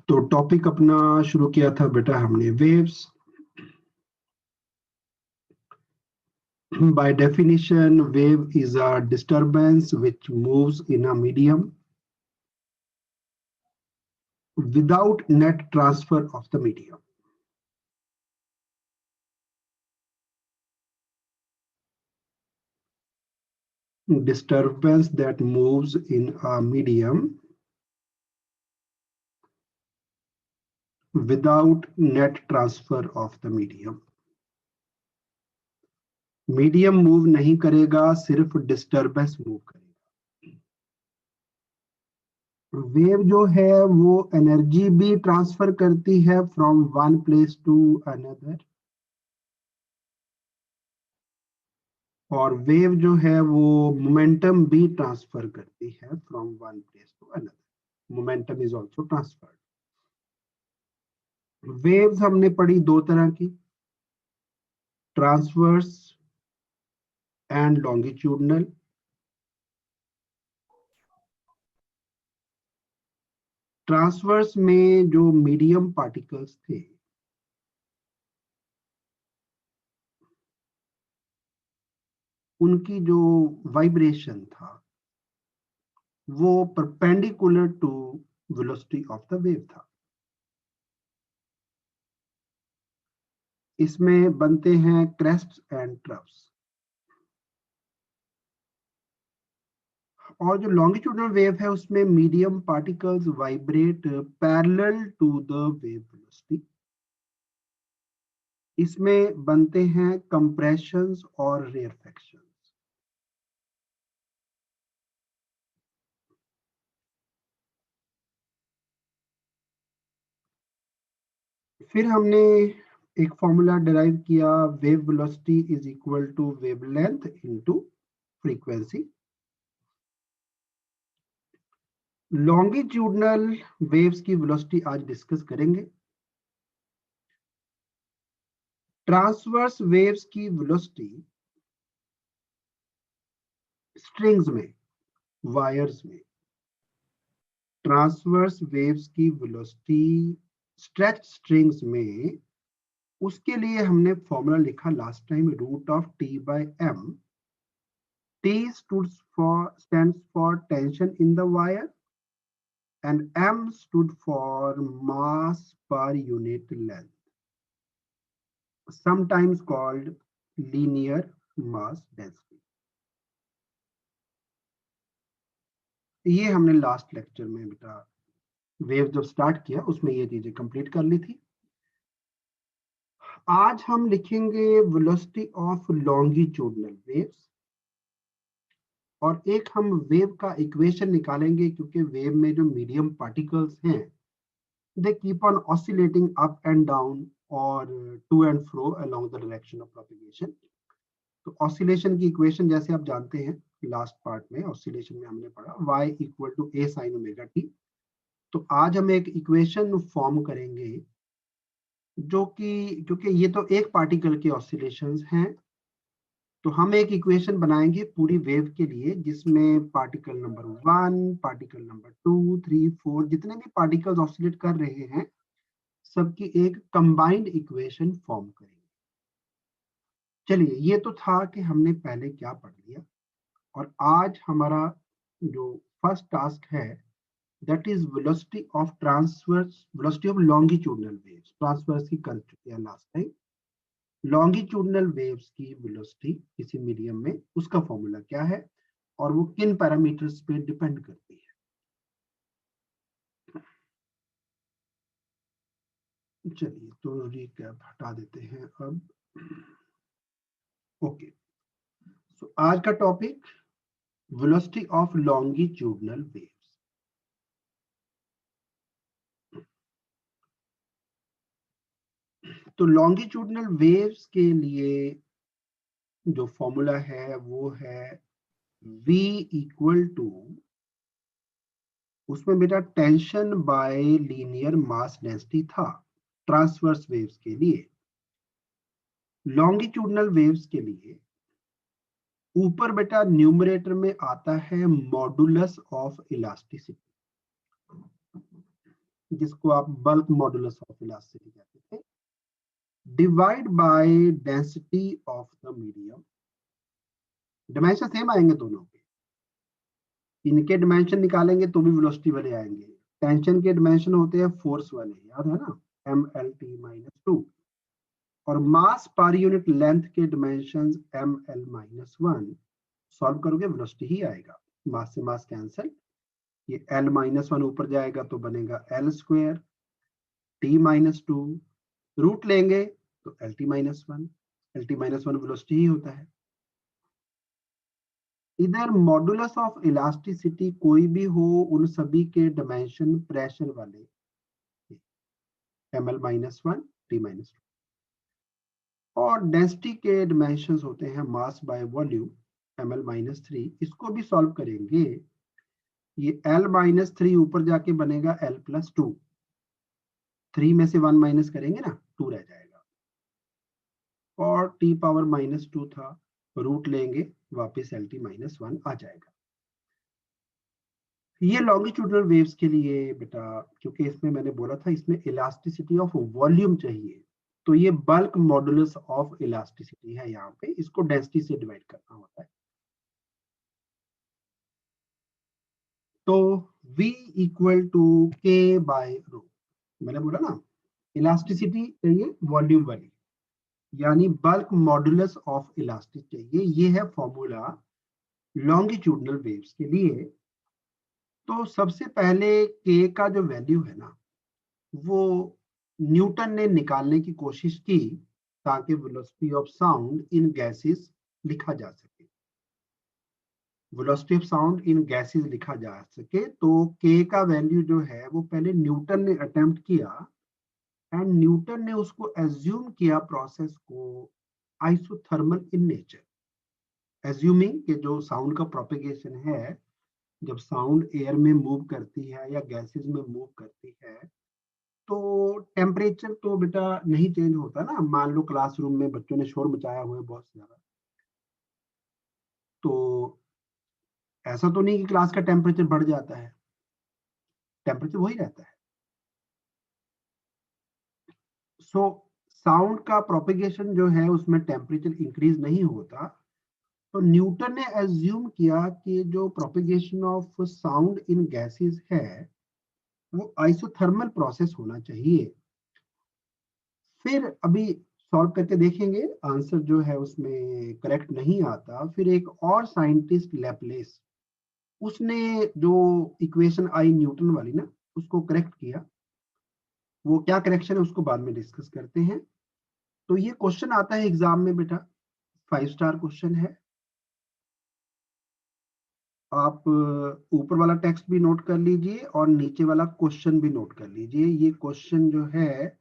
तो टॉपिक अपना शुरू किया था बेटा हमने waves. By definition, wave is a disturbance which moves in a medium without net transfer of the medium. Disturbance that moves in a medium without net transfer of the medium. Medium move नहीं करेगा, सिर्फ disturbance move करेगा। Wave जो है वो energy भी transfer करती है from one place to another, और वेव जो है वो मोमेंटम भी ट्रांसफर करती है from one place to another. Momentum is also transferred. Waves हमने पढ़ी दो तरह की, ट्रांसवर्स एंड लॉन्गिट्यूडनल। ट्रांसवर्स में जो मीडियम पार्टिकल्स थे उनकी जो वाइब्रेशन था वो perpendicular to velocity of the wave था। इसमें बनते हैं क्रेस्ट्स एंड ट्रफ्स। और जो लॉन्गिट्यूडनल वेव है उसमें medium particles vibrate parallel to the wave velocity. इसमें बनते हैं कंप्रेशंस और रेयरफैक्शंस। फिर हमने एक फॉर्मूला डिराइव किया, wave velocity is equal to wavelength into frequency. Longitudinal waves की वेलोसिटी आज डिस्कस करेंगे। ट्रांसवर्स वेव्स की वेलोसिटी स्ट्रिंग्स में, वायर्स में, ट्रांसवर्स वेव्स की वेलोसिटी स्ट्रेच स्ट्रिंग्स में, उसके लिए हमने फॉर्मूला लिखा last time, root of T by m. T stands for tension in the wire and m stood for mass per unit length, sometimes called linear mass density। ये हमने last lecture में बेटा wave जब start किया उसमें ये चीजें complete कर ली थी। आज हम लिखेंगे वेलोसिटी ऑफ लॉन्गिट्यूडनल वेव्स, और एक हम वेव का इक्वेशन निकालेंगे, क्योंकि वेव में जो मीडियम पार्टिकल्स हैं they keep on oscillating up and down और to and fro along the direction of propagation. तो ऑसिलेशन की इक्वेशन जैसे आप जानते हैं, लास्ट पार्ट में ऑसिलेशन में हमने पढ़ा y equal to a sin omega t। तो आज हम एक इक्वेशन फॉर्म करेंगे जो कि, क्योंकि ये तो एक पार्टिकल के ऑसिलेशंस हैं, तो हम एक इक्वेशन बनाएंगे पूरी वेव के लिए जिसमें पार्टिकल नंबर 1, पार्टिकल नंबर 2, 3, 4 जितने भी पार्टिकल्स ऑसिलेट कर रहे हैं सबकी एक कंबाइंड इक्वेशन फॉर्म करेंगे। चलिए, ये तो था कि हमने पहले क्या पढ़ लिया, और आज हमारा जो फर्स्ट टास्क है that is velocity of transverse, velocity of longitudinal waves. Transverse की कर चुके हैं लास्ट टाइम। लॉन्गिट्यूडनल वेव्स की वेलोसिटी किसी मीडियम में, उसका फॉर्मूला क्या है और वो किन पैरामीटर्स पे डिपेंड करती है। चलिए, तो रिकैप हटा देते हैं अब। ओके, सो आज का topic velocity of longitudinal waves. तो लॉन्गिट्यूडनल वेव्स के लिए जो फॉर्मूला है वो है v इक्वल टू, उसमें बेटा tension bye linear mass density था ट्रांसवर्स वेव्स के लिए। लॉन्गिट्यूडनल वेव्स के लिए ऊपर बेटा न्यूमरेटर में आता है मॉडुलस ऑफ इलास्टिसिटी। जिसको आप बल्क मॉडुलस ऑफ इलास्टिसिटी कहते थे, divide by density of the medium. Dimension same आएंगे दोनों के, इनके डिमेंशन निकालेंगे तो भी वेलोसिटी वाले आएंगे। टेंशन के डिमेंशन होते हैं फोर्स वाले, याद है ना, mlt-2, और मास पर यूनिट लेंथ के डिमेंशन ml-1। सॉल्व करोगे वेलोसिटी ही आएगा, मास से मास कैंसिल, ये l-1 ऊपर जाएगा तो बनेगा l स्क्वायर t-2, रूट लेंगे तो lt-1, lt-1 वेलोसिटी ही होता है। इधर मॉडुलस ऑफ इलास्टिसिटी कोई भी हो, उन सभी के डिमेंशन प्रेशर वाले ml-1 t-2, और डेंसिटी के डिमेंशंस होते हैं मास बाय वॉल्यूम ml-3। इसको भी सॉल्व करेंगे, ये l-3 ऊपर जाके बनेगा l+2, 3 में से 1 माइनस करेंगे ना, 2 रह जाएगा, और t⁻⁻2 था, रूट लेंगे वापस lt-1 आ जाएगा। ये लॉन्गिट्यूडनल वेव्स के लिए बेटा, क्योंकि इसमें मैंने बोला था इसमें इलास्टिसिटी ऑफ वॉल्यूम चाहिए, तो ये बल्क मॉडुलस ऑफ इलास्टिसिटी है, यहाँ पे इसको डेंसिटी से डिवाइड करना होता है। तो V equal to K by rho, मैंने बोला ना इलास्टिसिटी चाहिए वॉल्यूम वाली, यानी बल्क मॉडुलस ऑफ इलास्टिसिटी चाहिए, ये है फॉर्मूला लॉन्गिट्यूडनल वेव्स के लिए। तो सबसे पहले K का जो वैल्यू है ना, वो न्यूटन ने निकालने की कोशिश की ताकि velocity of sound in gases लिखा जा सके, velocity of sound in gases लिखा जा सके। तो K का वैल्यू जो है वो पहले न्यूटन ने अटेम्प्ट किया, एंड न्यूटन ने उसको एज्यूम किया प्रोसेस को आइसोथर्मल इन नेचर, एज्यूमिंग कि जो साउंड का प्रोपेगेशन है, जब साउंड एयर में मूव करती है या गैसेस में मूव करती है, तो टेम्परेचर तो बेटा नहीं चेंज होता ना। मान लो क्लासरूम में बच्चों ने शोर मचाया हुआ है बहुत ज्यादा, तो ऐसा तो नहीं कि क्लास का टेम्परेचर बढ़ जाता है, टेम्परेचर वही रहता है। सो साउंड का प्रोपेगेशन जो है उसमें टेम्परेचर इंक्रीज नहीं होता, तो न्यूटन ने एज्यूम किया कि जो propagation of sound in gases है वो आइसोथर्मल प्रोसेस होना चाहिए। फिर अभी सॉल्व करके देखेंगे, आंसर जो है उसमें करेक्ट नहीं आता। फिर एक और साइंटिस्ट लैपलेस, उसने जो इक्वेशन आई न्यूटन वाली ना, उसको करेक्ट किया। वो क्या करेक्शन है उसको बाद में डिस्कस करते हैं। तो ये क्वेश्चन आता है एग्जाम में बेटा, 5 स्टार क्वेश्चन है। आप ऊपर वाला टेक्स्ट भी नोट कर लीजिए और नीचे वाला क्वेश्चन भी नोट कर लीजिए। ये क्वेश्चन जो है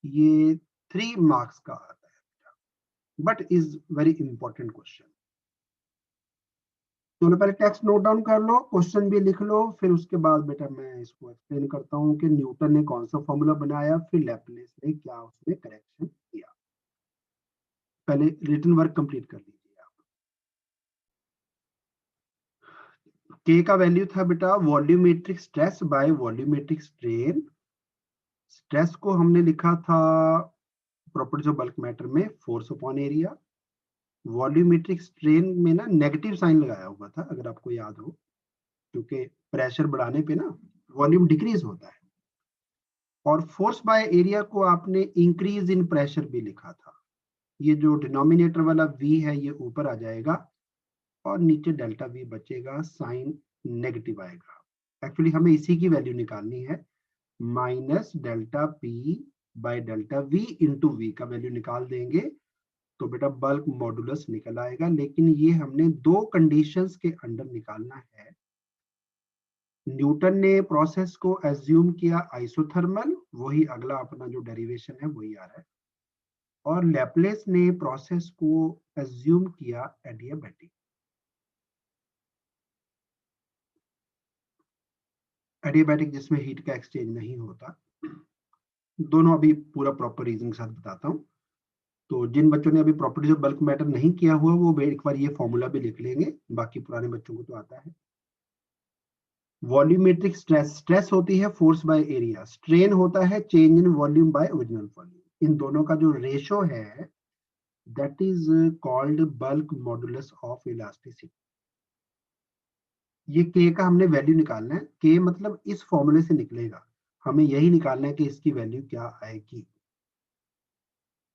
ये 3 मार्क्स का आता है, but is very important question. तो पहले टेक्स्ट नोट डाउन कर लो, क्वेश्चन भी लिख लो, फिर उसके बाद बेटा मैं इसको एक्सप्लेन करता हूँ कि न्यूटन ने कौन सा फॉर्मूला बनाया, फिर लैपलेस ने क्या उसमें करेक्शन किया। पहले रिटन वर्क कंप्लीट कर लीजिए आप। के का वैल्यू था बेटा volumetric stress by volumetric strain. Stress को हमने लिखा था प्रॉपर्टीज ऑफ बल्क मैटर में force upon area. Volumetric strain में ना नेगेटिव साइन लगाया हुआ था, अगर आपको याद हो, क्योंकि प्रेशर बढ़ाने पे ना वॉल्यूम डिक्रीज होता है। और फोर्स बाय एरिया को आपने इंक्रीज इन प्रेशर भी लिखा था। ये जो डिनोमिनेटर वाला v है ये ऊपर आ जाएगा और नीचे डेल्टा v बचेगा, साइन नेगेटिव आएगा। एक्चुअली हमें इसी की वैल्यू निकालनी है, minus delta p by delta v into v का वैल्यू निकाल देंगे तो बेटा बल्क मॉडुलस निकल आएगा। लेकिन ये हमने 2 कंडीशंस के अंडर निकालना है। न्यूटन ने प्रोसेस को एज्यूम किया आइसोथर्मल, वही अगला अपना जो डेरिवेशन है वही आ रहा है, और लैपलेस ने प्रोसेस को एज्यूम किया एडियाबैटिक। एडियाबैटिक जिसमें हीट का एक्सचेंज नहीं होता। दोनों अभी पूरा प्रॉपर रीजन के साथ बताता हूँ। तो जिन बच्चों ने अभी प्रॉपर्टीज ऑफ बल्क मैटर नहीं किया हुआ वो एक बार ये फॉर्मूला भी लिख लेंगे, बाकी पुराने बच्चों को तो आता है। वॉल्यूमेट्रिक स्ट्रेस, स्ट्रेस होती है फोर्स बाय एरिया, स्ट्रेन होता है change in volume by original volume. इन दोनों का जो रेशो है that is called bulk modulus of elasticity. ये के का हमने वैल्यू निकालना है, के मतलब इस फॉर्मूले से निकलेगा, हमें यही निकालना है कि इसकी वैल्यू क्या आएगी।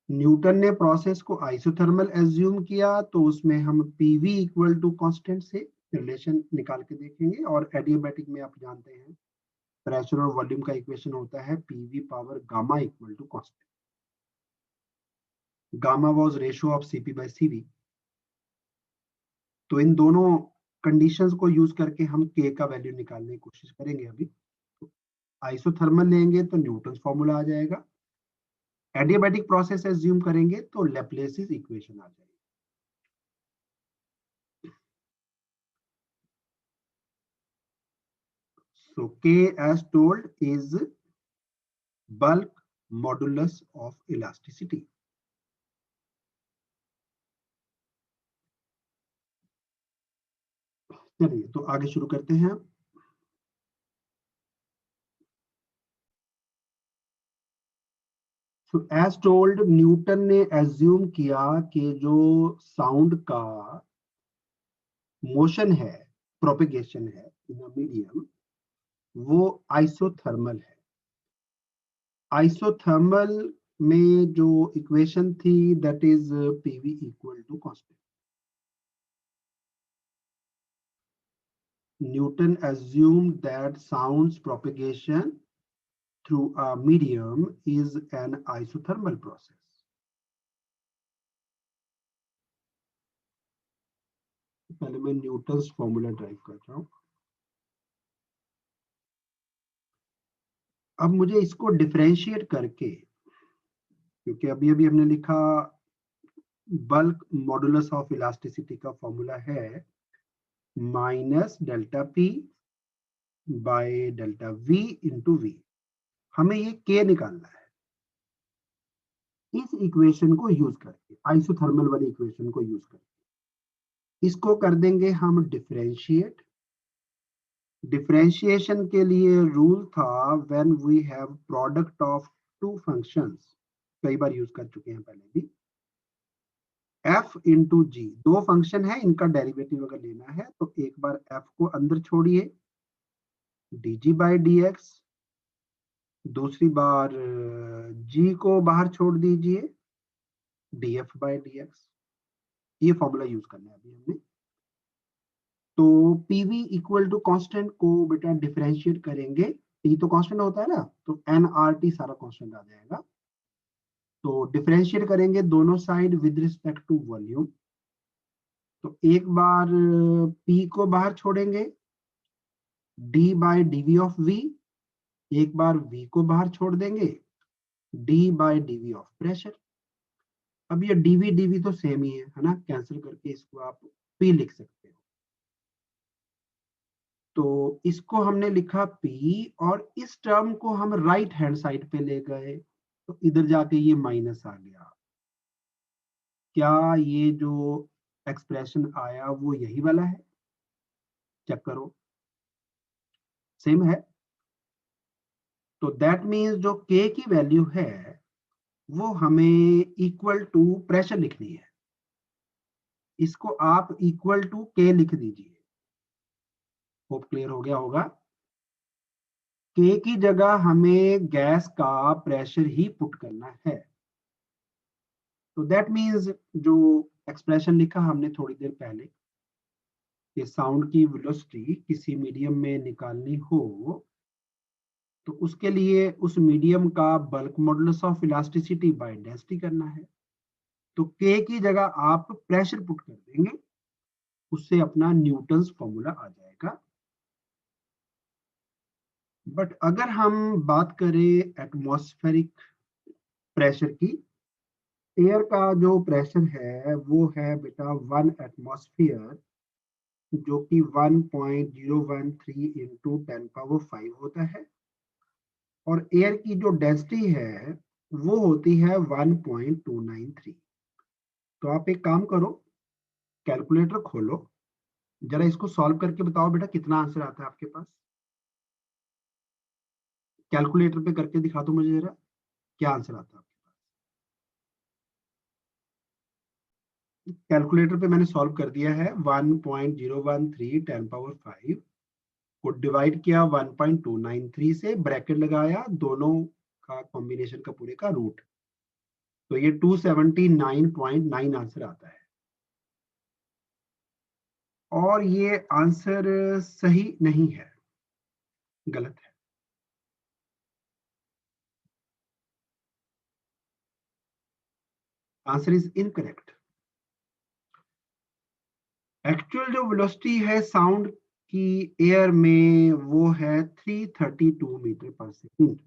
न्यूटन ने प्रोसेस को आइसोथर्मल एज्यूम किया, तो उसमें हम पीवी इक्वल टू कांस्टेंट से रिलेशन निकाल के देखेंगे। और एडियाबैटिक में आप जानते हैं प्रेशर और वॉल्यूम का इक्वेशन होता है PV power gamma equal to constant. Gamma was ratio of CP by CV. तो इन दोनों कंडीशंस को यूज करके हम के का वैल्यू निकालने की कोशिश करेंगे अभी। तो आइसोथर्मल लेंगे तो न्यूटन फॉर्मूला आ जाएगा, एडियाबैटिक प्रोसेस एज्यूम करेंगे तो लैप्लेसिस इक्वेशन आ जाएगी। So K as told is bulk modulus of elasticity. चलिए तो आगे शुरू करते हैं। So as told न्यूटन ने एज्यूम किया कि जो साउंड का मोशन है, प्रोपेगेशन है इन अ मीडियम, वो आइसोथर्मल है। आइसोथर्मल में जो इक्वेशन थी that is PV equal to constant. Newton assumed that sound's propagation through a medium is an isothermal process. पहले मैं न्यूटन्स फॉर्मूला ड्राइव कर रहा हूं। अब मुझे इसको डिफरेंशिएट करके, क्योंकि अभी अभी हमने लिखा बल्क मॉडुलस ऑफ इलास्टिसिटी का फॉर्मूला है minus delta P by delta V into V. हमें ये के निकालना है इस इक्वेशन को यूज करके, आइसोथर्मल वाली इक्वेशन को यूज करके। इसको कर देंगे हम डिफरेंशिएट। डिफरेंशिएशन के लिए रूल था when we have product of two functions, कई बार यूज कर चुके हैं पहले भी। f इंटू जी, दो फंक्शन है, इनका डेरिवेटिव अगर लेना है तो एक बार f को अंदर छोड़िए dg बाई डी एक्स, दूसरी बार g को बाहर छोड़ दीजिए df बाई डी एक्स। ये फॉर्मूला यूज करना है अभी हमने। तो pv इक्वल टू कांस्टेंट को बेटा डिफरेंशिएट करेंगे, t तो कांस्टेंट होता है ना, तो nrt सारा कांस्टेंट आ जाएगा। तो डिफरेंशिएट करेंगे दोनों side with respect to volume. तो एक बार p को बाहर छोड़ेंगे d by d of v, एक बार v को बाहर छोड़ देंगे d by d of pressure. अब ये dv तो सेम ही है ना, कैंसिल करके इसको आप p लिख सकते हो। तो इसको हमने लिखा p, और इस टर्म को हम राइट हैंड साइड पे ले गए तो इधर जाके ये माइनस आ गया। क्या ये जो एक्सप्रेशन आया वो यही वाला है? चेक करो, सेम है। तो दैट मीन्स जो k की वैल्यू है वो हमें इक्वल टू प्रेशर लिखनी है। इसको आप इक्वल टू k लिख दीजिए। होप क्लियर हो गया होगा। k की जगह हमें गैस का प्रेशर ही पुट करना है। तो दैट मीन्स जो एक्सप्रेशन लिखा हमने थोड़ी देर पहले कि साउंड की वेलोसिटी किसी मीडियम में निकालनी हो तो उसके लिए उस मीडियम का bulk modulus of elasticity by density करना है। तो k की जगह आप प्रेशर पुट कर देंगे, उससे अपना न्यूटन्स फॉर्मूला आ जाएगा। बट अगर हम बात करें एटमॉस्फेरिक प्रेशर की, एयर का जो प्रेशर है वो है बेटा 1 एटमॉस्फेयर, जो कि 1.013 इंटू 10⁵ होता है। और एयर की जो डेंसिटी है वो होती है 1.293। तो आप एक काम करो, कैलकुलेटर खोलो, जरा इसको सॉल्व करके बताओ बेटा कितना आंसर आता है आपके पास। कैलकुलेटर पे करके दिखा दो मुझे जरा, क्या आंसर आता है आपके पास। कैलकुलेटर पे मैंने सॉल्व कर दिया है। 1.013 10 पावर 5 को डिवाइड किया 1.293 से, ब्रैकेट लगाया, दोनों का कॉम्बिनेशन का पूरे का रूट, तो ये 279.9 आंसर आता है। और ये आंसर सही नहीं है, गलत है। Answer is incorrect. एक्चुअल जो वेलोसिटी है साउंड की एयर में वो है 332 मीटर पर सेकंड।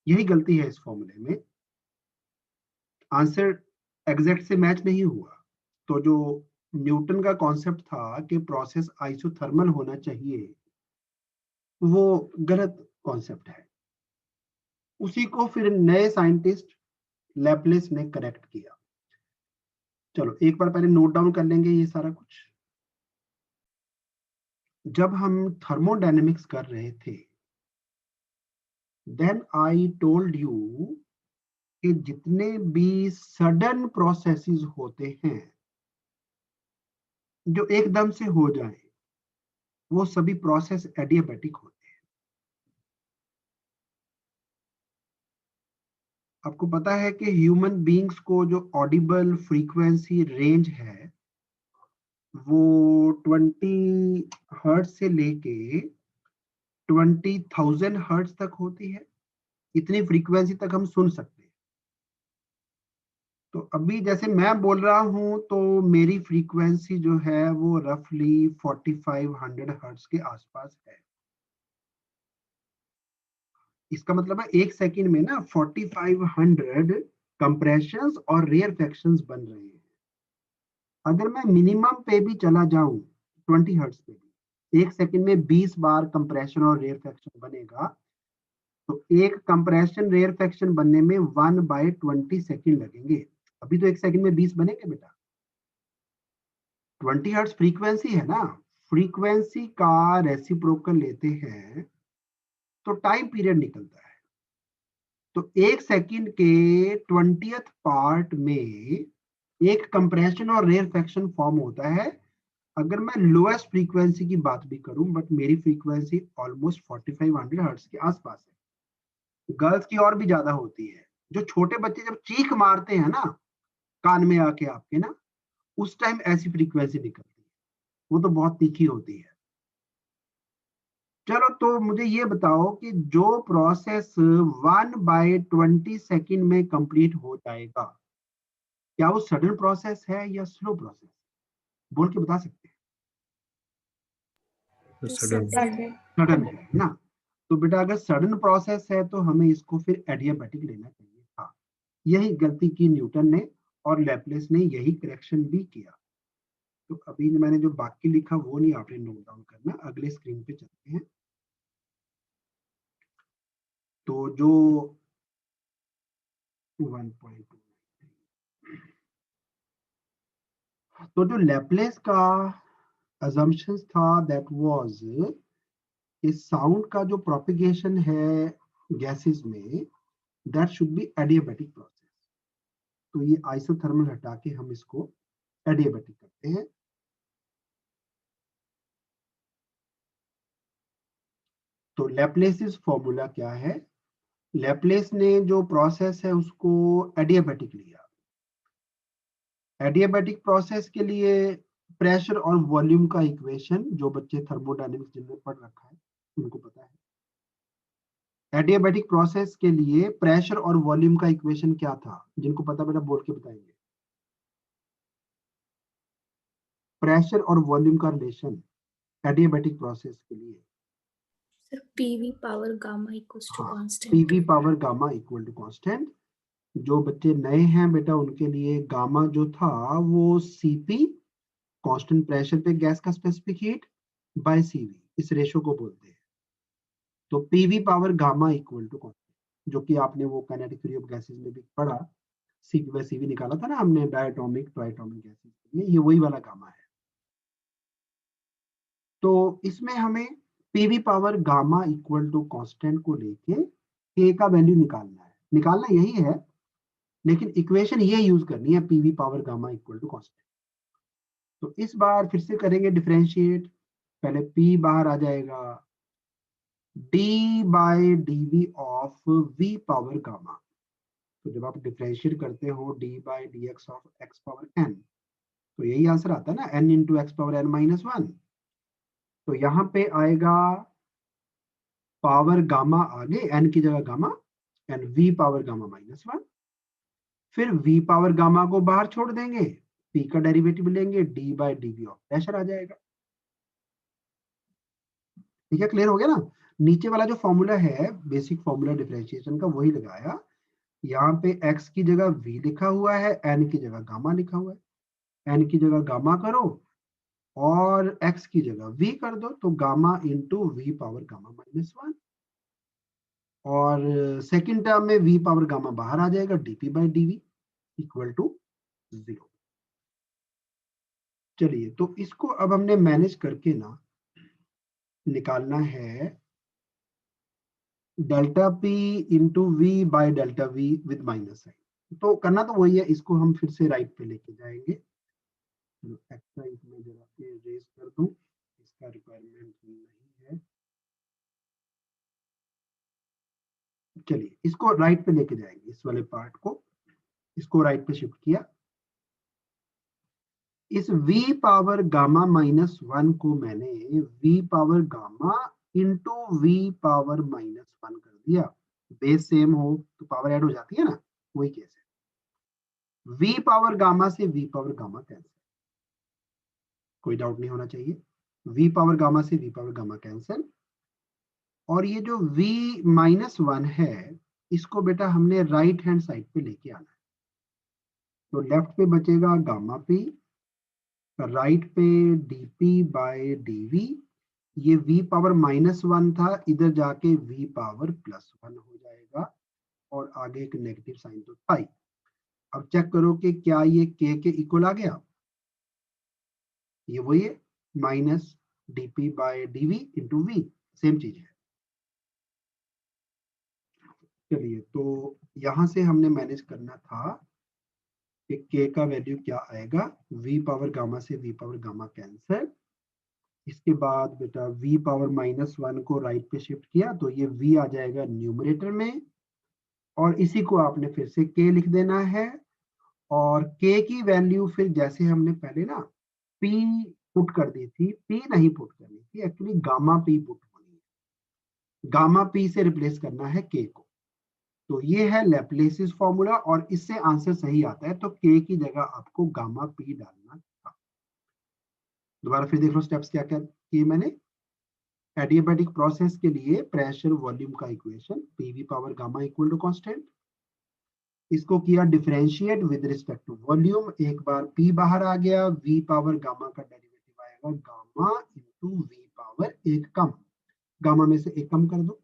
यही गलती है इस फॉर्मूले में, आंसर एग्जैक्ट से मैच नहीं हुआ। तो जो न्यूटन का कॉन्सेप्ट था कि प्रोसेस आइसोथर्मल होना चाहिए, वो गलत कॉन्सेप्ट है। उसी को फिर नए साइंटिस्ट लैपलेस ने करेक्ट किया। चलो एक बार पहले नोट डाउन कर लेंगे ये सारा कुछ। जब हम थर्मोडायनेमिक्स कर रहे थे, देन आई टोल्ड यू कि जितने भी सडन प्रोसेसेस होते हैं जो एकदम से हो जाए, वो सभी प्रोसेस एडियाबैटिक होते हैं। आपको पता है कि ह्यूमन बीइंग्स को जो ऑडिबल फ्रीक्वेंसी रेंज है वो 20 हर्ट्ज से लेके 20,000 हर्ट्ज तक होती है। इतनी फ्रीक्वेंसी तक हम सुन सकते हैं। तो अभी जैसे मैं बोल रहा हूं तो मेरी फ्रीक्वेंसी जो है वो रफली 4500 हर्ट्ज के आसपास है। इसका मतलब है एक सेकंड में ना 4500 कंप्रेशंस और रेयरफैक्शंस बन रहे हैं। अगर मैं मिनिमम पे भी चला जाऊं 20 हर्ट्ज पे भी, एक सेकंड में 20 बार कंप्रेशन और रेयरफैक्शन बनेगा, तो एक कंप्रेशन रेयरफैक्शन बनने में 1/20 सेकंड लगेंगे। अभी तो एक सेकंड में 20 बनेंगे बेटा। 20 हर्ट्ज फ्रीक्वेंसी है ना, फ्रीक्वेंसी का रेसिप्रोकल लेते हैं तो टाइम पीरियड निकलता है। तो एक सेकंड के 20th पार्ट में एक कंप्रेशन और रेयरफैक्शन फॉर्म होता है। अगर मैं लोएस्ट फ्रीक्वेंसी की बात भी करूं, बट मेरी फ्रीक्वेंसी ऑलमोस्ट 4500 हर्ट्ज के आसपास है। गर्ल्स की और भी ज्यादा होती है। जो छोटे बच्चे जब चीख मारते हैं ना कान में आके आपके ना, उस टाइम ऐसी फ्रीक्वेंसी निकलती है, वो तो बहुत तीखी होती है। चलो तो मुझे ये बताओ कि जो प्रोसेस 1/20 सेकंड में कंप्लीट हो जाएगा, क्या वो सडन प्रोसेस है या स्लो प्रोसेस? बोल के बता सकते हैं। सडन। सडन है ना। तो बेटा अगर सडन प्रोसेस है तो हमें इसको फिर एडियाबैटिक लेना चाहिए था। यही गलती की न्यूटन ने, और लैपलेस ने यही करेक्शन भी किया। तो अभी मैंने जो बाकी लिखा वो नहीं आपने नोट डाउन करना, अगले स्क्रीन पे चलते हैं। तो जो 1.2, तो जो लैपलेस का assumptions था दैट वाज इस साउंड का जो प्रोपिगेशन है गैसेस में, that should be adiabatic process. तो ये आइसोथर्मल हटा के हम इसको एडियाबैटिक करते हैं। तो लैपलेस फॉर्मूला क्या है? लैपलेस ने जो प्रोसेस है उसको एडियाबैटिक लिया। एडियाबैटिक प्रोसेस के लिए प्रेशर और वॉल्यूम का इक्वेशन, जो बच्चे थर्मोडायनेमिक्स जिन्होंने पढ़ रखा है उनको पता है। एडियाबैटिक प्रोसेस के लिए प्रेशर और वॉल्यूम का इक्वेशन क्या था? जिनको पता बेटा बोल के बताएंगे। प्रेशर और वॉल्यूम का रिलेशन एडियाबैटिक प्रोसेस के लिए, PV power gamma equals to हाँ, constant. PV power gamma equal to constant. जो बच्चे नए हैं बेटा उनके लिए गामा जो था वो सीपी, कांस्टेंट प्रेशर पे गैस का स्पेसिफिक हीट, बाय सीवी, इस रेशो को बोलते हैं। तो PV power gamma equal to constant, जो कि आपने वो काइनेटिक थ्योरी ऑफ गैसेस में भी पढ़ा, सीपी बाय सीवी निकाला था ना हमने डायटोमिक ट्राइटोमिक गैसेस के लिए, ये वही वाला गामा है। तो इसमें हमें PV power gamma equal to constant को लेके के का वैल्यू निकालना यही है, लेकिन इक्वेशन ये यूज करनी है, PV power gamma equal to constant. तो इस बार फिर से करेंगे डिफरेंशिएट। पहले p बाहर आ जाएगा, d by d of v power gamma. तो जब आप डिफरेंशिएट करते हो d by d x of x power n, तो यही आंसर आता है ना, n into x power n minus one. तो यहाँ पे आएगा पावर गामा आगे, n की जगह gamma, and v power gamma minus one. फिर v पावर गामा को बाहर छोड़ देंगे, p का डेरिवेटिव लेंगे, d by d of pressure आ जाएगा। ठीक है, क्लियर हो गया ना। नीचे वाला जो फॉर्मूला है, बेसिक फॉर्मूला डिफरेंशिएशन का, वही लगाया। यहाँ पे x की जगह v लिखा हुआ है, n की जगह गामा लिखा हुआ है। n की जगह गामा करो और x की जगह v कर दो, तो gamma into we power gamma minus one. और सेकंड टर्म में v पावर गामा बाहर आ जाएगा, dp by dv equal to 0। चलिए, तो इसको अब हमने मैनेज करके ना निकालना है delta p into V by delta v with minus sign. तो करना तो वही है, इसको हम फिर से राइट पे लेके जाएंगे। एक्सरसाइज में जरा रेज कर दूं, इसका रिक्वायरमेंट नहीं है। चलिए, इसको राइट पे लेके जाएंगे, इस वाले पार्ट को, इसको राइट पे शिफ्ट किया। इस v power gamma minus one को मैंने v power gamma into we power minus one कर दिया। बेस सेम हो तो पावर ऐड हो जाती है ना, वही केस है। v पावर गामा से v पावर गामा कैंसिल, कोई डाउट नहीं होना चाहिए। v पावर गामा से v पावर गामा कैंसिल। और ये जो v माइनस वन है, इसको बेटा हमने राइट हैंड साइड पे लेके आना है। तो लेफ्ट पे बचेगा गामा p, राइट पे dp बाय dv। ये v पावर माइनस वन था, इधर जाके v पावर प्लस वन हो जाएगा, और आगे एक नेगेटिव साइन तो था ही। अब चेक करो कि क्या ये k के इक्वल आ गया। ये वही है, minus dp by dv into V, same चीज है। चलिए, तो यहां से हमने मैनेज करना था कि k का वैल्यू क्या आएगा। v पावर गामा से v पावर गामा कैंसिल। इसके बाद बेटा v पावर माइनस वन को राइट पे शिफ्ट किया, तो ये v आ जाएगा न्यूमरेटर में, और इसी को आपने फिर से k लिख देना है। और k की वैल्यू फिर जैसे हमने पहले ना p पुट कर दी थी, p नहीं पुट करनी थी, एक्चुअली गामा p पुट होनी है। गामा p से रिप्लेस करना है k को। तो ये है लैप्लेसिस फॉर्मूला, और इससे आंसर सही आता है। तो k की जगह आपको गामा p डालना था। दोबारा फिर देख लो स्टेप्स क्या क्या किए मैंने। एडियाबैटिक प्रोसेस के लिए प्रेशर वॉल्यूम का equation, PV power gamma equal to constant. इसको किया differentiate with respect to volume. एक बार p बाहर आ गया, v पावर गामा का डेरिवेटिव आएगा गामा इंटू वी पावर एक कम, गामा में से एक कम कर दो।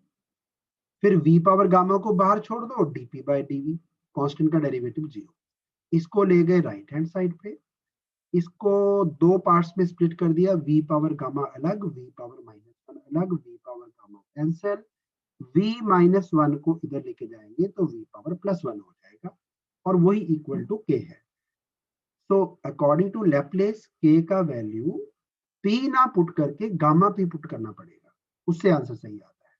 फिर v पावर गामा को बाहर छोड़ दो, dp बाई dv, कांस्टेंट का डेरिवेटिव 0। इसको ले गए राइट हैंड साइड पे, इसको दो पार्ट्स में स्प्लिट कर दिया, v पावर गामा अलग, v पावर माइनस वन अलग, v power gamma cancel. v minus one को इधर लेके जाएंगे तो v पावर प्लस वन हो जाएगा, और वही इक्वल टू k है। तो अकॉर्डिंग टू लैप्लेस k का वैल्यू p ना पुट करके गामा p पुट करना पड़ेगा, उससे आंसर सही आता है।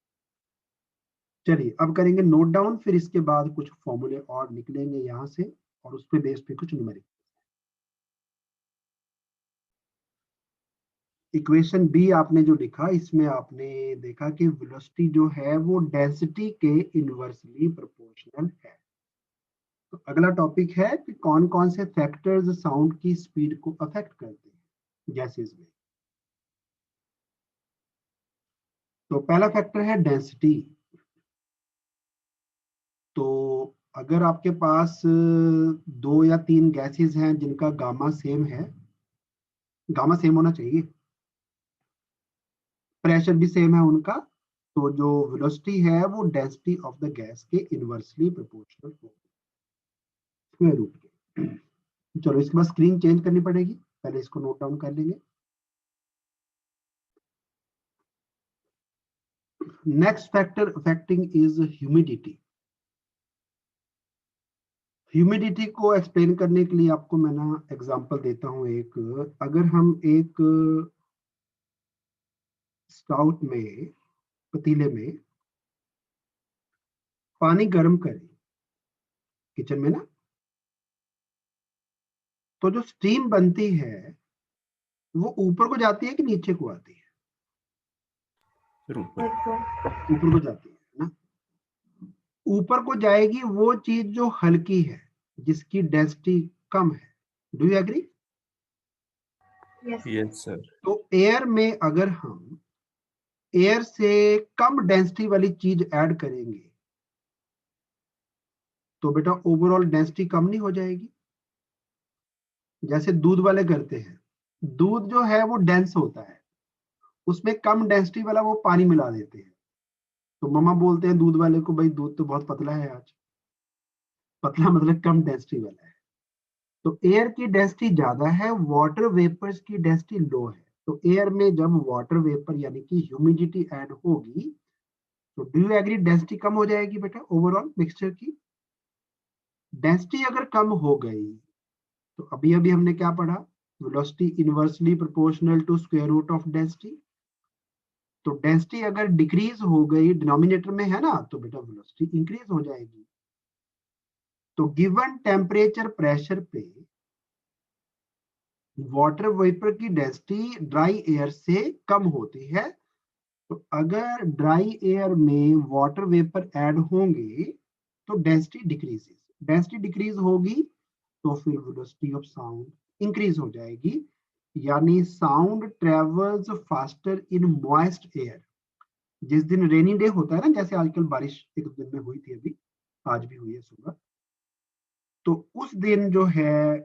चलिए, अब करेंगे नोट डाउन, फिर इसके बाद कुछ फॉर्मूले और निकलेंगे यहाँ से, और उस पे बेस पे कुछ न्यूमेरिक। इक्वेशन बी आपने जो लिखा, इसमें आपने देखा कि वेलोसिटी जो है वो डेंसिटी के इनवर्सली प्रोपोर्शनल है। तो अगला टॉपिक है कि कौन कौन से फैक्टर्स साउंड की स्पीड को अफेक्ट करते हैं गैसेस में। तो पहला फैक्टर है डेंसिटी। तो अगर आपके पास दो या तीन गैसेस हैं जिनका गामा सेम है, गामा सेम होना चाहिए, प्रेशर भी सेम है उनका, तो जो वेलोसिटी है वो डेंसिटी ऑफ द गैस के इनवर्सली प्रोपोर्शनल होगी, स्क्वायर रूट के। चलो, इसके बाद स्क्रीन चेंज करनी पड़ेगी, पहले इसको नोट डाउन कर लेंगे। Next factor affecting is humidity. Humidity को एक्सप्लेन करने के लिए आपको मैं ना एग्जांपल देता हूं एक। अगर हम एक स्टाउट में, पतीले में पानी गर्म करें किचन में ना, तो जो स्टीम बनती है वो ऊपर को जाती है कि नीचे को आती है? ऊपर को जाती है ना। ऊपर को जाएगी वो चीज जो हल्की है, जिसकी डेंसिटी कम है। Do you agree? Yes sir. तो एयर में अगर हम एयर से कम डेंसिटी वाली चीज ऐड करेंगे तो बेटा ओवरऑल डेंसिटी कम नहीं हो जाएगी? जैसे दूध वाले करते हैं, दूध जो है वो डेंस होता है, उसमें कम डेंसिटी वाला वो पानी मिला देते हैं, तो मम्मा बोलते हैं दूध वाले को, भाई दूध तो बहुत पतला है आज। पतला मतलब कम डेंसिटी वाला है। तो एयर की डेंसिटी ज्यादा है, वाटर वेपर्स की डेंसिटी लो है। तो एयर में जब वाटर वेपर यानी कि ह्यूमिडिटी ऐड होगी तो डू यू एग्री डेंसिटी कम हो जाएगी बेटा ओवरऑल मिक्सचर की? डेंसिटी अगर कम हो गई तो अभी अभी हमने क्या पढ़ा, velocity inversely proportional to square root of density. तो डेंसिटी अगर डिक्रीज हो गई डिनोमिनेटर में है ना, तो बेटा वेलोसिटी इंक्रीज हो जाएगी। तो गिवन टेम्परेचर प्रेशर पे वाटर वेपर की डेंसिटी ड्राई एयर से कम होती है। तो अगर ड्राई एयर में वाटर वेपर ऐड होंगे तो डेंसिटी डिक्रीजेस, डेंसिटी डिक्रीज होगी तो फिर वेलोसिटी ऑफ साउंड इंक्रीज हो जाएगी, यानी sound travels faster in moist air. जिस दिन रेनी डे होता है ना, जैसे आजकल बारिश एक दिन में हुई थी, अभी आज भी हुई है सुबह, तो उस दिन जो है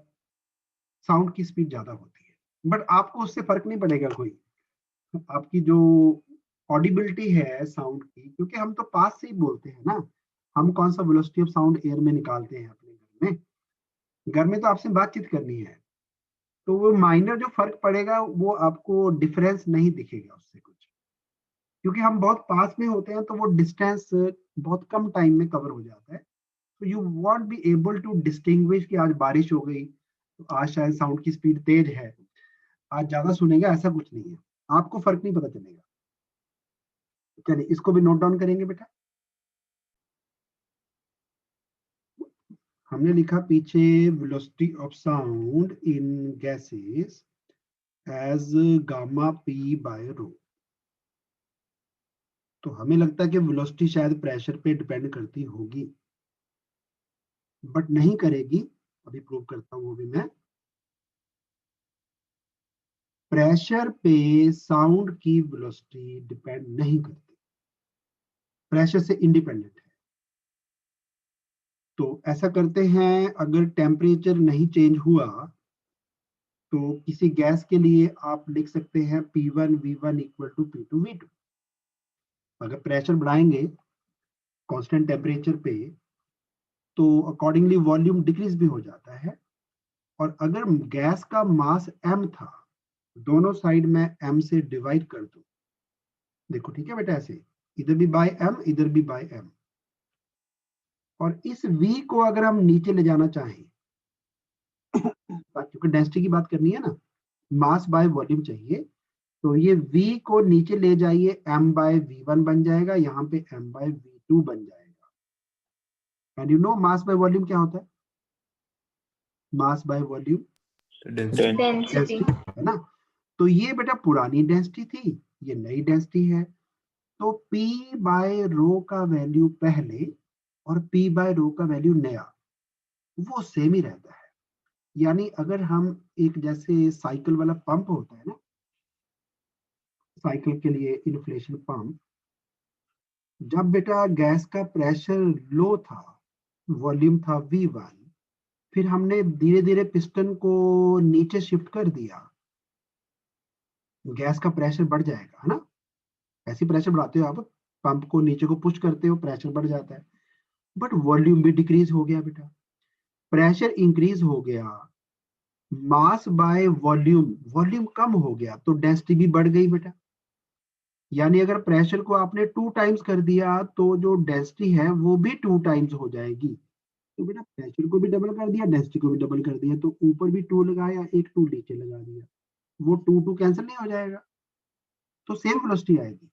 साउंड की स्पीड ज्यादा होती है, बट आपको उससे फर्क नहीं पड़ेगा कोई। आपकी जो ऑडिबिलिटी है साउंड की, क्योंकि हम तो पास से ही बोलते हैं ना, हम कौन सा वेलोसिटी ऑफ साउंड एयर में निकालते हैं अपने घर में? घर में तो आपसे बातचीत करनी है, तो वो माइनर जो फर्क पड़ेगा वो आपको डिफरेंस नहीं दिखेगा उससे कुछ, क्योंकि हम बहुत पास में होते हैं, तो वो डिस्टेंस बहुत कम टाइम में कवर हो जाता है। तो you won't be able to distinguish कि आज बारिश हो गई तो आज शायद साउंड की स्पीड तेज है, आज ज्यादा सुनेगा, ऐसा कुछ नहीं है, आपको फर्क नहीं पता चलेगा। चलिए इसको भी नोट डाउन करेंगे बेटा। हमने लिखा पीछे velocity of sound in gases as gamma p by rho. तो हमें लगता है कि वेलोसिटी शायद प्रेशर पे डिपेंड करती होगी, बट नहीं करेगी। अभी प्रूव करता हूं वो भी मैं। प्रेशर पे साउंड की वेलोसिटी डिपेंड नहीं करती, प्रेशर से इंडिपेंडेंट है। तो ऐसा करते हैं, अगर टेम्परेचर नहीं चेंज हुआ तो किसी गैस के लिए आप लिख सकते हैं P1 V1 equal to P2 V2। अगर प्रेशर बढ़ाएंगे कांस्टेंट टेम्परेचर पे तो अकॉर्डिंगली वॉल्यूम डिक्रीज भी हो जाता है। और अगर गैस का मास m था, दोनों साइड में m से डिवाइड कर दो, देखो ठीक है बेटा, ऐसे इधर भी बाय m इधर भी बाय m। और इस v को अगर हम नीचे ले जाना चाहें, क्योंकि डेंसिटी की बात करनी है ना, मास बाय वॉल्यूम चाहिए, तो ये v को नीचे ले जाइए, m बाय v1 बन जाएगा, यहाँ पे m बाय v2 बन जाएगा। And you know mass by volume क्या होता है? मास बाय वॉल्यूम डेंसिटी है ना। तो ये बेटा पुरानी डेंसिटी थी, ये नई डेंसिटी है। तो P बाय रो का वैल्यू पहले और P बाय रो का वैल्यू नया, वो सेम ही रहता है। यानी अगर हम एक जैसे साइकिल वाला पंप होता है ना, साइकिल के लिए इन्फ्लेशन पंप, जब बेटा गैस का प्रेशर लो था, वॉल्यूम था V1, फिर हमने धीरे धीरे पिस्टन को नीचे शिफ्ट कर दिया, गैस का प्रेशर बढ़ जाएगा, है ना। ऐसे प्रेशर बढ़ाते हो आप, पंप को नीचे को पुश करते हो, प्रेशर बढ़ जाता है, बट वॉल्यूम भी डिक्रीज हो गया बेटा, प्रेशर इंक्रीज हो गया, मास बाय वॉल्यूम, वॉल्यूम कम हो गया तो डेंसिटी भी बढ़ गई बेटा। यानी अगर प्रेशर को आपने 2 टाइम्स कर दिया तो जो डेंसिटी है वो भी 2 टाइम्स हो जाएगी। तो बेटा प्रेशर को भी डबल कर दिया, डेंसिटी को भी डबल कर दिया, तो ऊपर भी 2 लगाया, एक 2 नीचे लगा दिया, वो 2 कैंसिल नहीं हो जाएगा, तो सेम वेलोसिटी आएगी।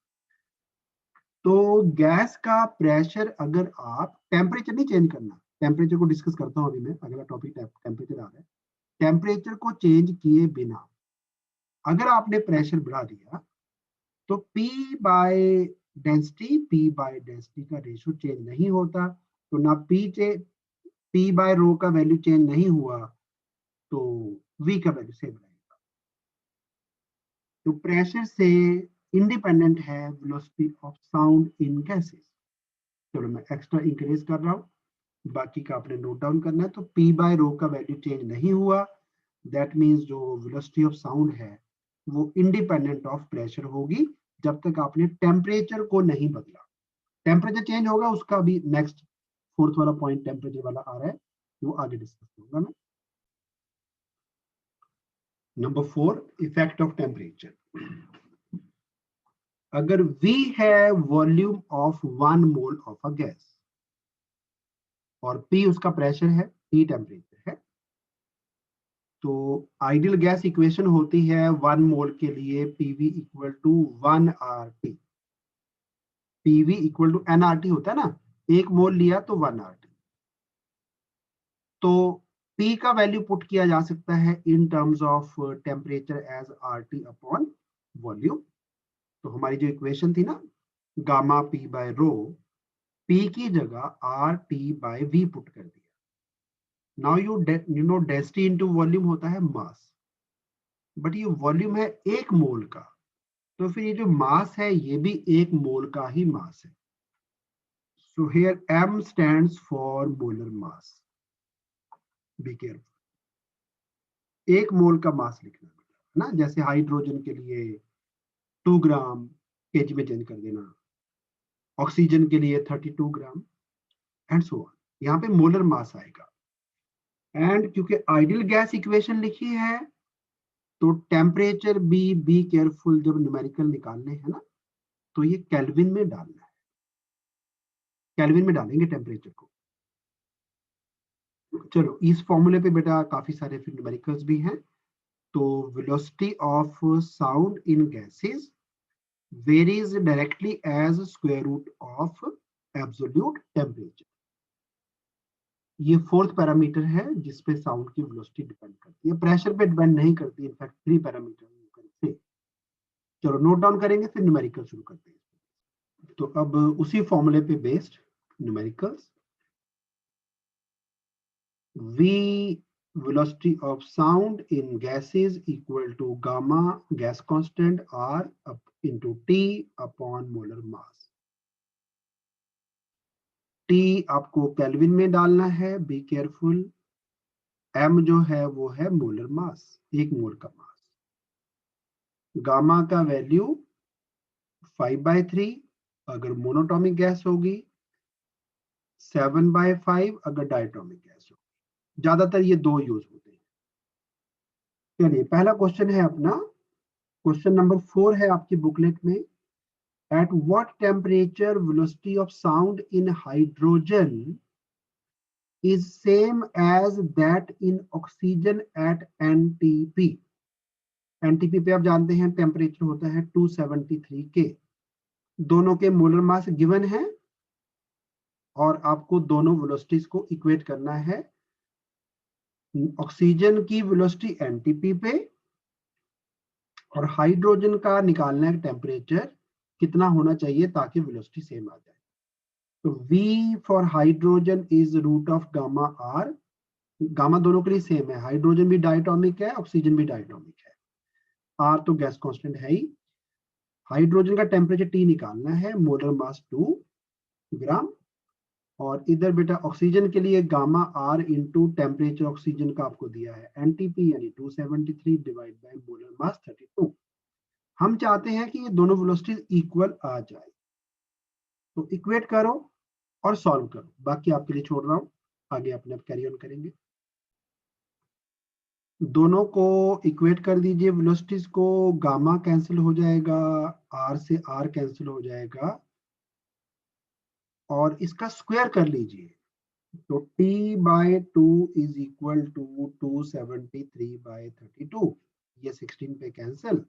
तो गैस का प्रेशर अगर आप टेम्परेचर नहीं चेंज करना, टेम्परेचर को डिस्कस करता हूं अभी मैं, अगला टॉपिक टेम्परेचर आ रहा है। टेम्परेचर को चेंज किए बिना अगर आपने प्रेशर बढ़ा दिया तो P बाय डेंसिटी का रेशियो चेंज नहीं होता, तो ना P बाय रो का वैल्यू चेंज नहीं हुआ, तो V का वैल्यू सेम रहेगा। तो प्रेशर से इंडिपेंडेंट है velocity of sound in gases. चलो मैं एक्स्ट्रा इंक्रीज कर रहा हूँ, बाकी का आपने नोट डाउन करना है। तो P बाय रो का वैल्यू चेंज नहीं हुआ, दैट मीन्स जो वेलोसिटी ऑफ साउंड है वो इंडिपेंडेंट ऑफ प्रेशर होगी, जब तक आपने टेम्परेचर को नहीं बदला। टेम्परेचर चेंज होगा, उसका भी नेक्स्ट फोर्थ वाला पॉइंट टेम्परेचर वाला आ रहा है, वो आगे डिस्कस करूंगा मैं। Number 4, effect of temperature. अगर V है volume of 1 mole of a gas और P उसका प्रेशर है, P टेम्परेचर है, तो आइडियल गैस इक्वेशन होती है 1 मोल के लिए PV equal to 1 RT। PV equal to NRT होता है ना, 1 मोल लिया तो 1 RT। तो P का वैल्यू पुट किया जा सकता है in terms of temperature as RT upon volume. तो हमारी जो इक्वेशन थी ना, gamma P by rho, P की जगह RT बाय V पुट कर दिया। Now you know density into volume होता है मास, बट ये वॉल्यूम है 1 मोल का, तो फिर ये जो मास है ये भी 1 मोल का ही मास है। So here M stands for molar mass. Be careful, 1 मोल का मास लिखना है ना, जैसे हाइड्रोजन के लिए 2 ग्राम केजी में चेंज कर देना, ऑक्सीजन के लिए 32 ग्राम एंड सो ऑन, यहाँ पे मोलर मास आएगा। एंड क्योंकि आइडियल गैस इक्वेशन लिखी है, तो टेम्परेचर भी बी केयरफुल, जब न्यूमेरिकल निकालने हैं ना, तो ये केल्विन में डालना है, केल्विन में डालेंगे टेम्परेचर को। चलो इस फॉर्मूले पे बेटा काफी सारे फिर न्यूमेरिकल्स भी हैं। तो velocity of sound in gases varies directly as square root of absolute temperature. ये फोर्थ पैरामीटर है जिसपे साउंड की वेलोसिटी डिपेंड करती है, प्रेशर पे डिपेंड नहीं करती, इनफैक्ट 3 पैरामीटर। चलो नोट डाउन करेंगे, फिर न्यूमेरिकल शुरू करते हैं। तो अब उसी फॉर्मूले पे based numericals, V velocity of sound in gases equal to gamma gas constant R up into T upon molar mass। T आपको केल्विन में डालना है, बी केयरफुल। M जो है वो है मोलर मास, 1 मोल का मास। गामा का वैल्यू 5/3 अगर मोनोटॉमिक गैस होगी, 7/5 अगर डायटोमिक गैस होगी। ज्यादातर ये 2 यूज होते हैं। चलिए पहला क्वेश्चन है अपना, क्वेश्चन नंबर 4 है आपकी बुकलेट में। At what temperature velocity of sound in hydrogen is same as that in oxygen at NTP? NTP पे आप जानते हैं टेम्परेचर होता है 273 के। दोनों के मोलर मास गिवन है और आपको दोनों वेलोसिटीज को इक्वेट करना है। ऑक्सीजन की वेलोसिटी एनटीपी पे और हाइड्रोजन का निकालना है टेम्परेचर कितना होना चाहिए ताकि वेलोसिटी सेम आ जाए। तो V for hydrogen is root of gamma R। Gamma दोनों के लिए सेम है, हाइड्रोजन भी डायटोमिक है, ऑक्सीजन भी डायटोमिक है। R तो गैस कांस्टेंट है ही। हाइड्रोजन का टेम्परेचर T निकालना है, मोलर मास 2 ग्राम। और इधर बेटा ऑक्सीजन के लिए gamma R into temperature oxygen का आपको दिया है एनटीपी यानी 273 डिवाइड बाय मोलर मास 32। हम चाहते हैं कि ये दोनों वेलोसिटीज इक्वल आ जाए, तो इक्वेट करो और सॉल्व करो, बाकी आपके लिए छोड़ रहा हूं, आगे अपने आप कैरी ऑन करेंगे। दोनों को इक्वेट कर दीजिए वेलोसिटीज को, गामा कैंसिल हो जाएगा, आर से आर कैंसिल हो जाएगा और इसका स्क्वायर कर लीजिए तो t/2 इज इक्वल टू 273/32। ये 16 पे कैंसिल,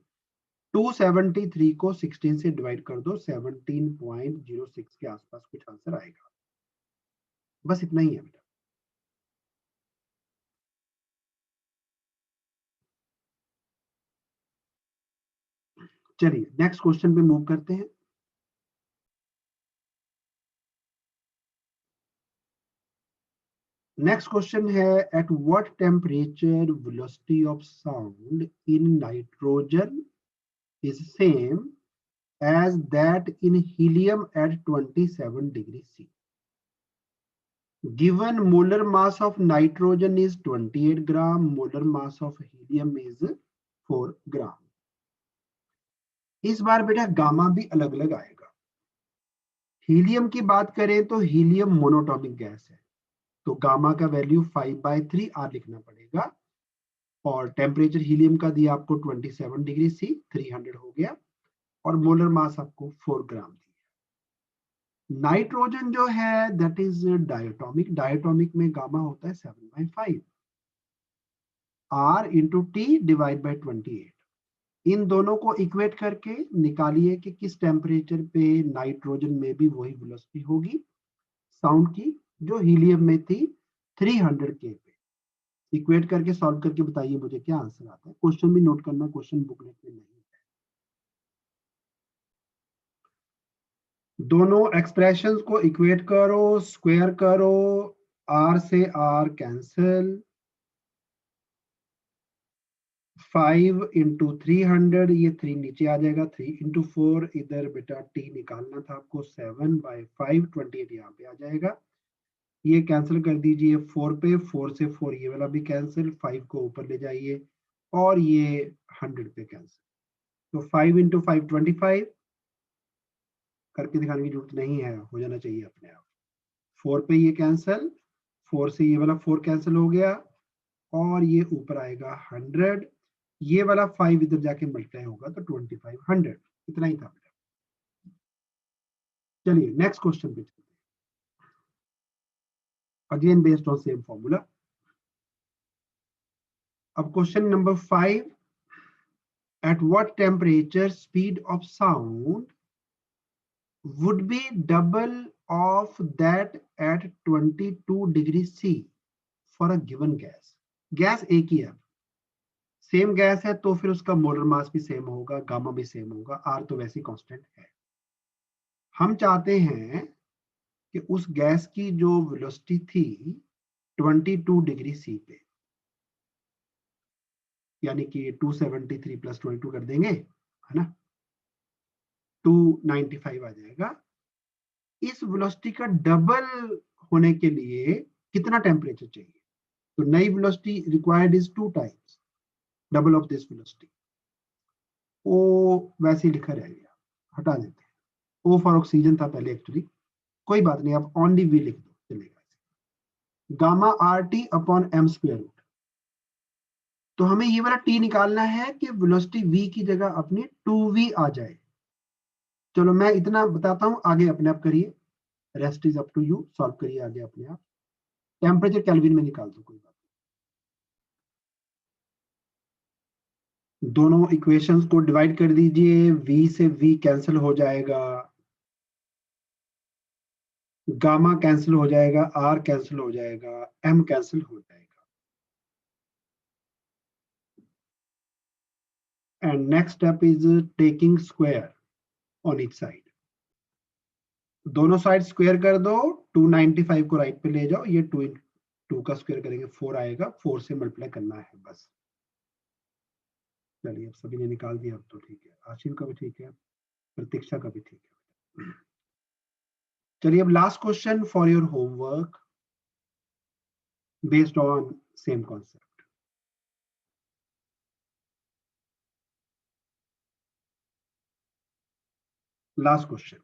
273 को 16 से डिवाइड कर दो, 17.06 के आसपास कुछ आंसर आएगा। बस इतना ही है बेटा। चलिए नेक्स्ट क्वेश्चन पे मूव करते हैं। नेक्स्ट क्वेश्चन है, at what temperature velocity of sound in nitrogen is same as that in helium at 27 degrees C. Given molar mass of nitrogen is 28 gram, molar mass of helium is 4 gram. इस बार बेटा gamma भी अलग अलग आएगा। Helium की बात करें तो हीलियम मोनोटॉमिक गैस है, तो गामा का वैल्यू 5/3 आर लिखना पड़ेगा। और टेम्परेचर हीलियम का दिया आपको 27 डिग्री सी, 300 हो गया, और मोलर मास आपको 4 ग्राम दिया। नाइट्रोजन जो है दैट इज डायटोमिक, डायटोमिक में गामा होता है 7/5 R into T divide by 28। इन दोनों को इक्वेट करके निकालिए कि किस टेम्परेचर पे नाइट्रोजन में भी वही वेलोसिटी होगी साउंड की जो हीलियम में थी 300 के पे। इक्वेट करके सॉल्व करके बताइए मुझे क्या आंसर आता है। क्वेश्चन भी नोट करना, क्वेश्चन बुकलेट में नहीं है। दोनों एक्सप्रेशंस को इक्वेट करो, स्क्वायर करो, आर से आर कैंसिल, 5 इंटू 300, ये 3 नीचे आ जाएगा, 3 इंटू 4 इधर बेटा टी निकालना था आपको, 7/5, 28 यहाँ पे आ जाएगा। ये कैंसिल कर दीजिए 4 पे, 4 से 4 ये वाला भी कैंसिल, 5 को ऊपर ले जाइए और ये 100 पे कैंसिल। तो 5 इंटू 5 25, करके दिखाने की जरूरत नहीं है, हो जाना चाहिए अपने आप। 4 पे ये कैंसिल, 4 से ये वाला 4 कैंसिल हो गया और ये ऊपर आएगा 100, ये वाला 5 इधर जाके मल्टीप्लाई होगा तो 2500। इतना ही था बेटा। चलिए नेक्स्ट क्वेश्चन पे चलते हैं, again based on same formula. अब question number 5, at what temperature speed of sound would be double of that at 22 degrees C for a given gas? Gas एक ही है, सेम गैस है तो फिर उसका मोलर मास भी सेम होगा, gamma भी सेम होगा, आर तो वैसे कांस्टेंट है। हम चाहते हैं कि उस गैस की जो वेलोसिटी थी 22 डिग्री सी पे, यानी कि 273 प्लस 22 कर देंगे, है ना, 295 आ जाएगा। इस वेलोसिटी का डबल होने के लिए कितना टेम्परेचर चाहिए? तो नई velocity required is 2 times double of this velocity. ओ वैसे ही लिखा रह गया, हटा देते हैं, ओ फॉर ऑक्सीजन था पहले एक्चुअली, कोई बात नहीं, आप ओनली वी लिख दो चलेगा। Gamma R T upon M square root. तो हमें ये वाला टी निकालना है कि वेलोसिटी v की जगह अपनी 2v आ जाए। चलो मैं इतना बताता हूं, आगे अपने आप करिए, rest is up to you, solve करिए आगे अपने आप। टेम्परेचर केल्विन में निकाल दो, कोई बात नहीं। दोनों इक्वेशंस को डिवाइड कर दीजिए, v से v कैंसिल हो जाएगा, गामा कैंसिल हो जाएगा, r कैंसिल हो जाएगा, m कैंसिल हो जाएगा, and next step is taking square on each side. दोनों साइड स्क्वायर कर दो, 295 को राइट पे ले जाओ, ये 2 का स्क्वायर करेंगे 4 आएगा, 4 से मल्टीप्लाई करना है बस। चलिए अब सभी ने निकाल दिया, अब तो ठीक है, आशील का भी ठीक है, प्रतीक्षा का भी ठीक है। चलिए अब last question for your homework based on same concept. Last question,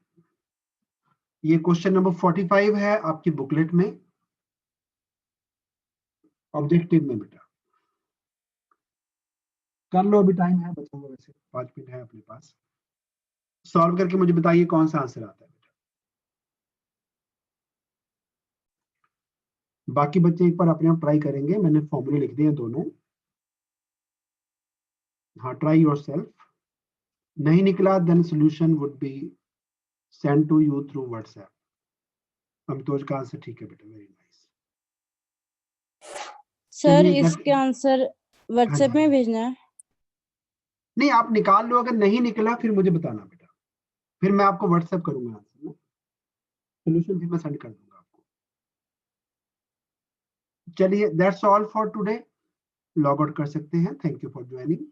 ये क्वेश्चन नंबर 45 है आपकी बुकलेट में, ऑब्जेक्टिव में बेटा। कर लो, अभी टाइम है बच्चों को, वैसे 5 मिनट है अपने पास। सॉल्व करके मुझे बताइए कौन सा आंसर आता है बेटा। बाकी बच्चे एक बार अपने आप ट्राई करेंगे, मैंने फॉर्मूले लिख दिए हैं दोनों। हाँ, ट्राई योरसेल्फ। नहीं निकला then solution would be send to you through WhatsApp. Amitoj का आंसर ठीक है बेटा, वेरी नाइस। सर चलिए इसके आंसर व्हाट्सएप में भेजना है? नहीं, आप निकाल लो, अगर नहीं निकला फिर मुझे बताना बेटा, फिर मैं आपको व्हाट्सएप करूंगा आंसर ना, सॉल्यूशन फिर मैं सेंड कर दूंगा आपको। चलिए that's all for today, log out कर सकते हैं। Thank you for joining.